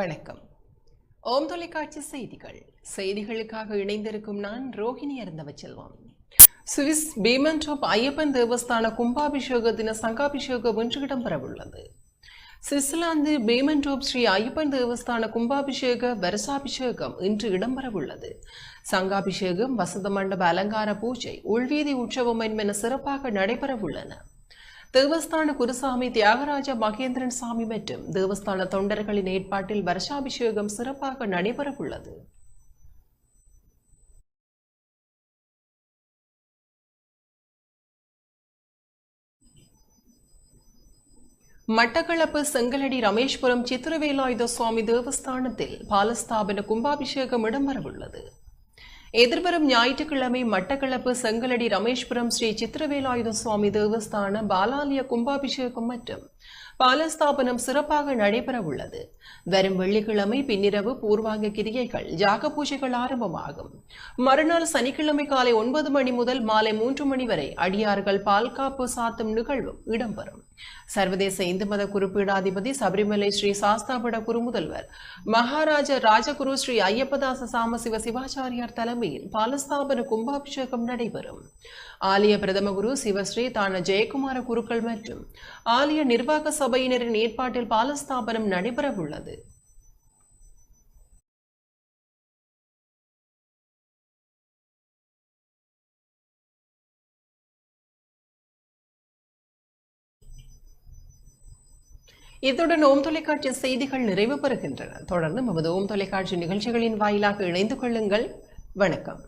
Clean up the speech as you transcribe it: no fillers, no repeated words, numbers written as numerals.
வணக்கம். ஓம் தொலைக்காட்சி செய்திகளுக்காக இணைந்திருக்கும் நான் ரோஹிணி அருந்தவச்செல்வம். சுவிஸ் பீமன்டாப் ஐயப்பன் தேவஸ்தான கும்பாபிஷேக தின சங்காபிஷேகம் இன்று இடம்பெறவுள்ளது. சுவிட்சர்லாந்து பீமன்டாப் ஸ்ரீ ஐயப்பன் தேவஸ்தான கும்பாபிஷேக வருஷாபிஷேகம் இன்று இடம்பெறவுள்ளது. சங்காபிஷேகம், வசந்த மண்டப அலங்கார பூஜை, உள்வீதி உற்சவம் என்பன சிறப்பாக நடைபெறவுள்ளன. தேவஸ்தான குருசாமி தியாகராஜ மகேந்திரன் சாமி மற்றும் தேவஸ்தான தொண்டர்களின் ஏற்பாட்டில் வருஷாபிஷேகம் சிறப்பாக நடைபெறவுள்ளது. மட்டக்களப்பு செங்கலடி ரமேஸ்வரம் சித்திரவேலாயுத சுவாமி தேவஸ்தானத்தில் பாலஸ்தாபன கும்பாபிஷேகம் இடம்பெறவுள்ளது. எதிர்வரும் ஞாயிற்றுக்கிழமை மட்டக்களப்பு செங்கலடி ரமேஸ்வரம் ஸ்ரீ சித்திரவேலாயுத சுவாமி தேவஸ்தான பாலாலய கும்பாபிஷேகம் மற்றும் பாலஸ்தாபனம் சிறப்பாக நடைபெறவுள்ளது. வரும் வெள்ளிக்கிழமை பின்னிரவு பூர்வாங்க கிரியைகள், யாக பூஜைகள் ஆரம்பமாகும். மறுநாள் சனிக்கிழமை காலை 9 மணி முதல் மாலை 3 மணி வரை அடியார்கள் பால்காப்பு சாத்தும் நிகழ்வும் இடம்பெறும். சர்வதேச இந்து மத குறிப்பீடாதிபதி சபரிமலை ஸ்ரீ சாஸ்தாபட குருமுதல்வர் மகாராஜ ராஜகுரு ஸ்ரீ ஐயப்பதாச சாமசிவ சிவாச்சாரியார் தலைமையில் பாலஸ்தாபன கும்பாபிஷேகம் நடைபெறும். ஆலய பிரதம குரு சிவஸ்ரீ தான ஜெயக்குமார குருக்கள் மற்றும் ஆலய நிர்வாக சபையினரின் ஏற்பாட்டில் பாலஸ்தாபனம் நடைபெறவுள்ளது. இத்துடன் ஓம் தொலைக்காட்சி செய்திகள் நிறைவு பெறுகின்றன. தொடர்ந்து நமது ஓம் தொலைக்காட்சி நிகழ்ச்சிகளின் வாயிலாக இணைந்து கொள்ளுங்கள். வணக்கம்.